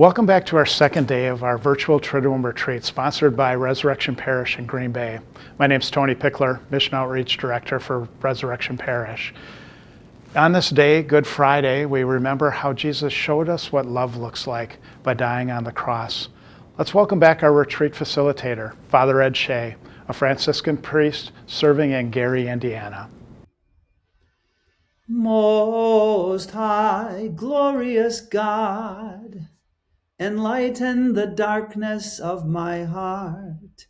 Welcome back to our second day of our virtual Triduum retreat sponsored by Resurrection Parish in Green Bay. My name is Tony Pickler, Mission Outreach Director for Resurrection Parish. On this day, Good Friday, we remember how Jesus showed us what love looks like by dying on the cross. Let's welcome back our retreat facilitator, Father Ed Shea, a Franciscan priest serving in Gary, Indiana. Most High, glorious God, enlighten the darkness of my heart.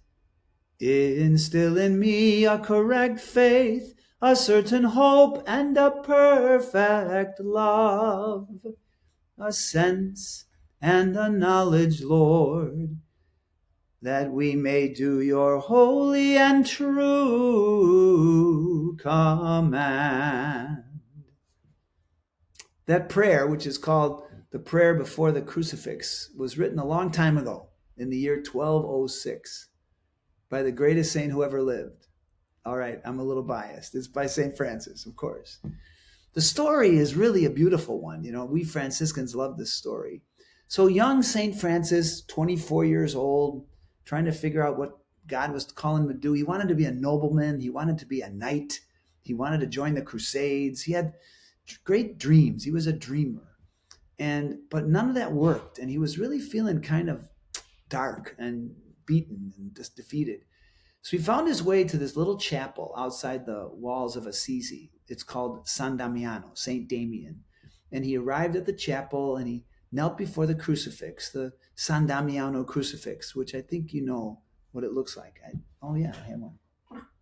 Instill in me a correct faith, a certain hope, and a perfect love. A sense and a knowledge, Lord, that we may do your holy and true command. That prayer, which is called the prayer before the crucifix, was written a long time ago in the year 1206 by the greatest saint who ever lived. All right, I'm a little biased. It's by St. Francis, of course. The story is really a beautiful one. You know, we Franciscans love this story. So young St. Francis, 24 years old, trying to figure out what God was calling him to do. He wanted to be a nobleman. He wanted to be a knight. He wanted to join the Crusades. He had great dreams. He was a dreamer. But none of that worked. And he was really feeling kind of dark and beaten and just defeated. So he found his way to this little chapel outside the walls of Assisi. It's called San Damiano, St. Damien. And he arrived at the chapel and he knelt before the crucifix, the San Damiano crucifix, which I think you know what it looks like. I have one.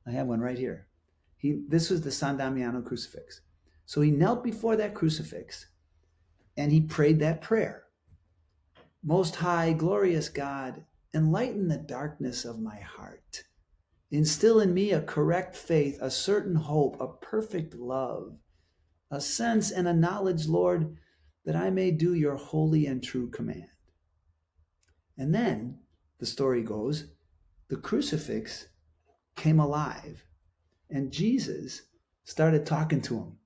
I have one right here. This was the San Damiano crucifix. So he knelt before that crucifix and he prayed that prayer. Most High, glorious God, enlighten the darkness of my heart. Instill in me a correct faith, a certain hope, a perfect love, a sense and a knowledge, Lord, that I may do your holy and true command. And then, the story goes, the crucifix came alive and Jesus started talking to him.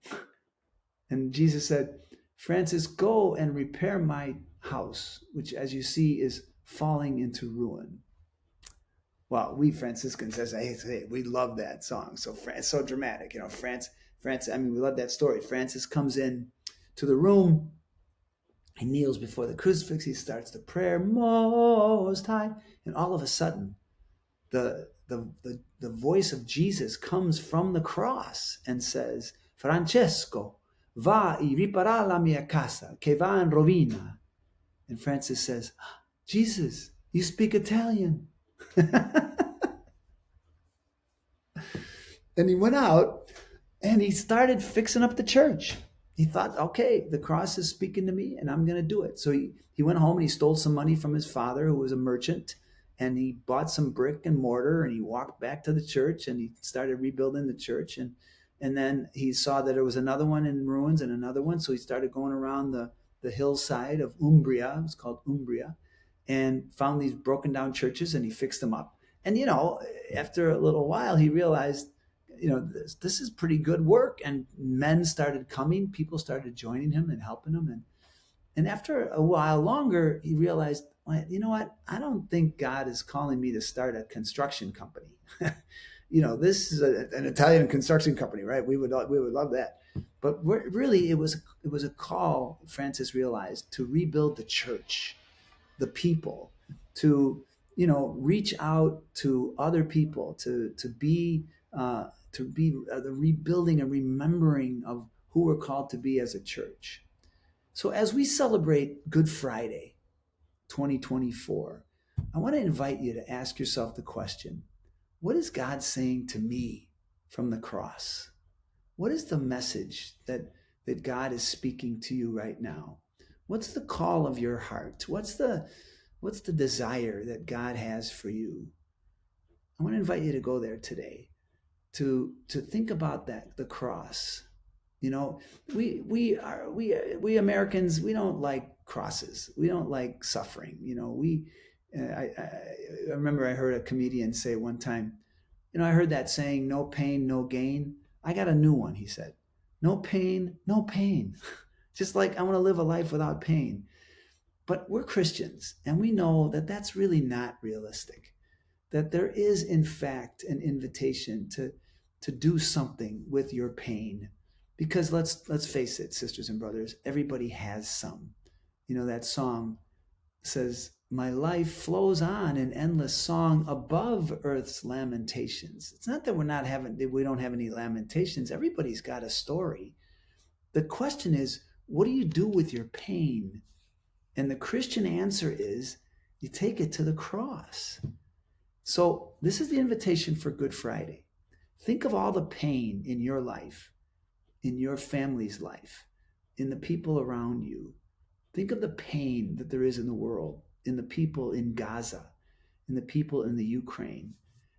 And Jesus said, Francis, go and repair my house, which as you see is falling into ruin. Well, we Franciscans, as I say, we love that song. So it's so dramatic, you know. We love that story. Francis comes in to the room. He kneels before the crucifix. He starts the prayer, Most High, and all of a sudden, the voice of Jesus comes from the cross and says, Francesco, va y ripara la mia casa, che va in rovina. And Francis says, Jesus, you speak Italian. And he went out and he started fixing up the church. He thought, okay, the cross is speaking to me and I'm going to do it. So he went home and he stole some money from his father, who was a merchant, and he bought some brick and mortar and he walked back to the church and he started rebuilding the church. And then he saw that there was another one in ruins and another one. So he started going around the hillside of Umbria. It was called Umbria, and found these broken down churches and he fixed them up. And, you know, after a little while, he realized, you know, this is pretty good work. And men started coming, people started joining him and helping him. And after a while longer, he realized, well, you know what? I don't think God is calling me to start a construction company. You know, this is an Italian construction company, right? We would love that. But really, it was a call, Francis realized, to rebuild the church, the people, to, you know, reach out to other people, to be the rebuilding and remembering of who we're called to be as a church. So as we celebrate Good Friday 2024, I want to invite you to ask yourself the question, what is God saying to me from the cross? What is the message that God is speaking to you right now? What's the call of your heart? What's the desire that God has for you? I want to invite you to go there today, to think about that, the cross. You know, we Americans, we don't like crosses. We don't like suffering. You know, I remember I heard a comedian say one time, you know, I heard that saying, no pain, no gain. I got a new one, he said. No pain, no pain. Just like I want to live a life without pain. But we're Christians, and we know that that's really not realistic. That there is, in fact, an invitation to do something with your pain. Because let's face it, sisters and brothers, everybody has some. You know, that song says, my life flows on in endless song above earth's lamentations. It's not that we don't have any lamentations. Everybody's got a story. The question is, what do you do with your pain? And the Christian answer is, you take it to the cross. So this is the invitation for Good Friday. Think of all the pain in your life, in your family's life, in the people around you. Think of the pain that there is in the world, in the people in Gaza, in the people in the Ukraine.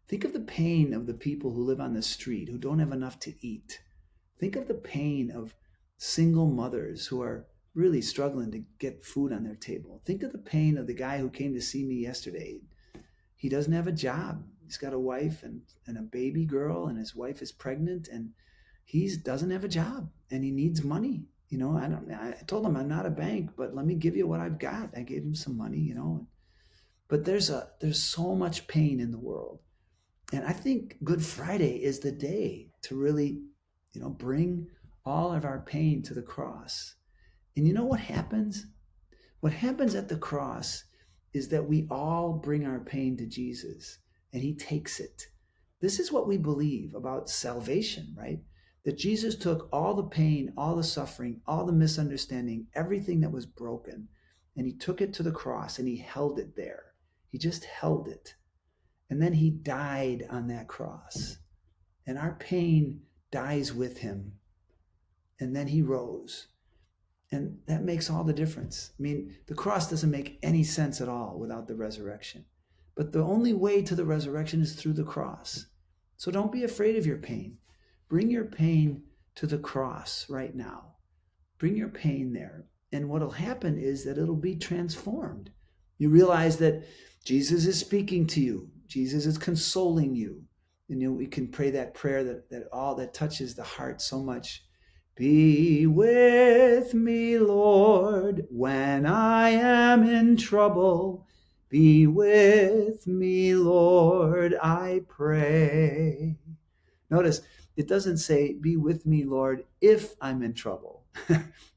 Think of the pain of the people who live on the street, who don't have enough to eat. Think of the pain of single mothers who are really struggling to get food on their table. Think of the pain of the guy who came to see me yesterday. He doesn't have a job. He's got a wife and a baby girl, and his wife is pregnant, and he doesn't have a job, and he needs money. You know, I told him, I'm not a bank, but let me give you what I've got. I gave him some money, you know. But there's so much pain in the world. And I think Good Friday is the day to really, you know, bring all of our pain to the cross. And you know what happens? What happens at the cross is that we all bring our pain to Jesus, and he takes it. This is what we believe about salvation, right? That Jesus took all the pain, all the suffering, all the misunderstanding, everything that was broken, and he took it to the cross and he held it there. He just held it. And then he died on that cross. And our pain dies with him. And then he rose. And that makes all the difference. I mean, the cross doesn't make any sense at all without the resurrection. But the only way to the resurrection is through the cross. So don't be afraid of your pain. Bring your pain to the cross right now. Bring your pain there. And what'll happen is that it'll be transformed. You realize that Jesus is speaking to you. Jesus is consoling you. And you know, we can pray that prayer that touches the heart so much. Be with me, Lord, when I am in trouble. Be with me, Lord, I pray. Notice, it doesn't say, be with me, Lord, if I'm in trouble.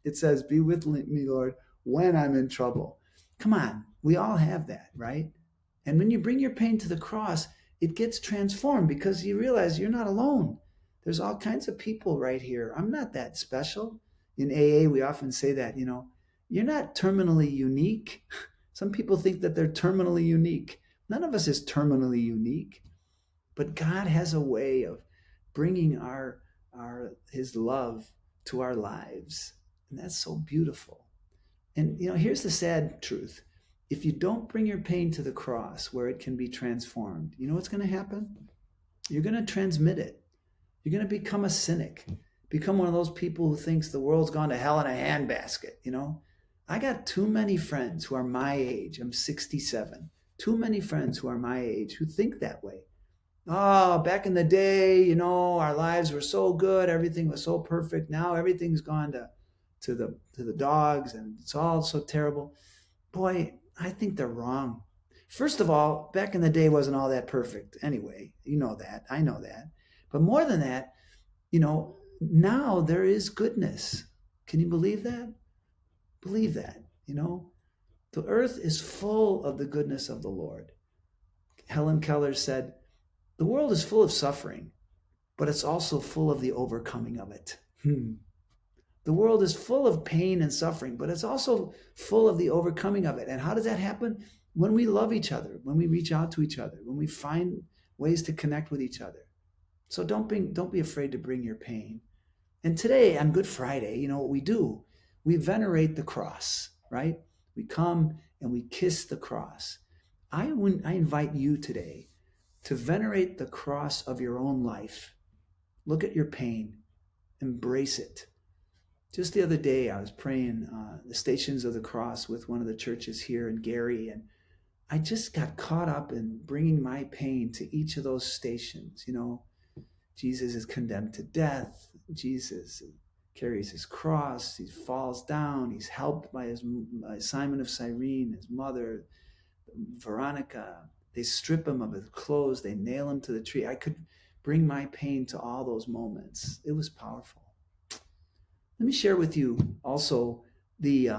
It says, be with me, Lord, when I'm in trouble. Come on, we all have that, right? And when you bring your pain to the cross, it gets transformed because you realize you're not alone. There's all kinds of people right here. I'm not that special. In AA, we often say that, you know, you're not terminally unique. Some people think that they're terminally unique. None of us is terminally unique. But God has a way of bringing his love to our lives. And that's so beautiful. And you know, here's the sad truth. If you don't bring your pain to the cross where it can be transformed, you know what's going to happen? You're going to transmit it. You're going to become a cynic, become one of those people who thinks the world's gone to hell in a handbasket, you know? I got too many friends who are my age. I'm 67. Too many friends who are my age who think that way. Oh, back in the day, you know, our lives were so good. Everything was so perfect. Now everything's gone to the dogs, and it's all so terrible. Boy, I think they're wrong. First of all, back in the day wasn't all that perfect. Anyway, you know that. I know that. But more than that, you know, now there is goodness. Can you believe that? Believe that, you know? The earth is full of the goodness of the Lord. Helen Keller said, the world is full of suffering, but it's also full of the overcoming of it. The world is full of pain and suffering, but it's also full of the overcoming of it. And how does that happen? When we love each other, when we reach out to each other, when we find ways to connect with each other. So don't be afraid to bring your pain. And today on Good Friday, you know what we do? We venerate the cross, right? We come and we kiss the cross. I invite you today to venerate the cross of your own life. Look at your pain. Embrace it. Just the other day, I was praying the Stations of the Cross with one of the churches here in Gary, and I just got caught up in bringing my pain to each of those stations. You know, Jesus is condemned to death. Jesus carries his cross, he falls down, he's helped by Simon of Cyrene, his mother, Veronica. They strip him of his clothes, they nail him to the tree. I could bring my pain to all those moments. It was powerful. Let me share with you also the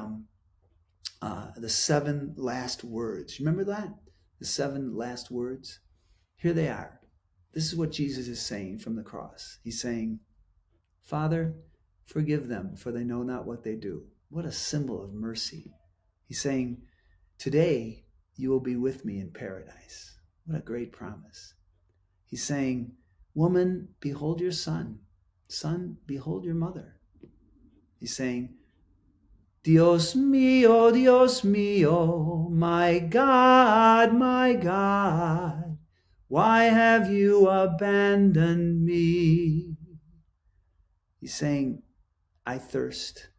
7 last words. You remember that? The 7 last words? Here they are. This is what Jesus is saying from the cross. He's saying, Father, forgive them, for they know not what they do. What a symbol of mercy. He's saying, today you will be with me in paradise. What a great promise. He's saying, woman, behold your son. Son, behold your mother. He's saying, Dios mío, my God, why have you abandoned me? He's saying, I thirst.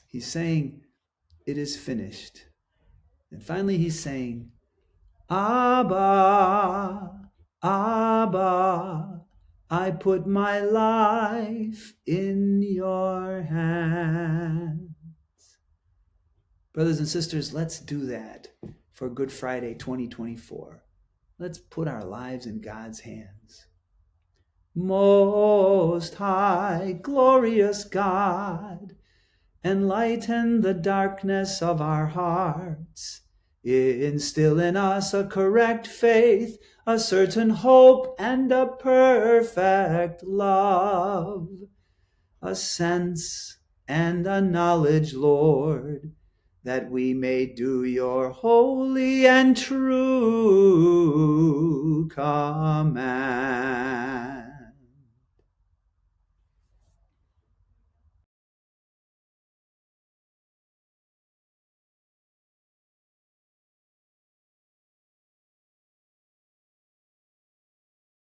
He's saying, it is finished. And finally, he's saying, Abba, I put my life in your hands. Brothers and sisters, let's do that for Good Friday 2024. Let's put our lives in God's hands. Most high, glorious God, enlighten the darkness of our hearts. Instill in us a correct faith, a certain hope, and a perfect love. A sense and a knowledge, Lord, that we may do your holy and true command.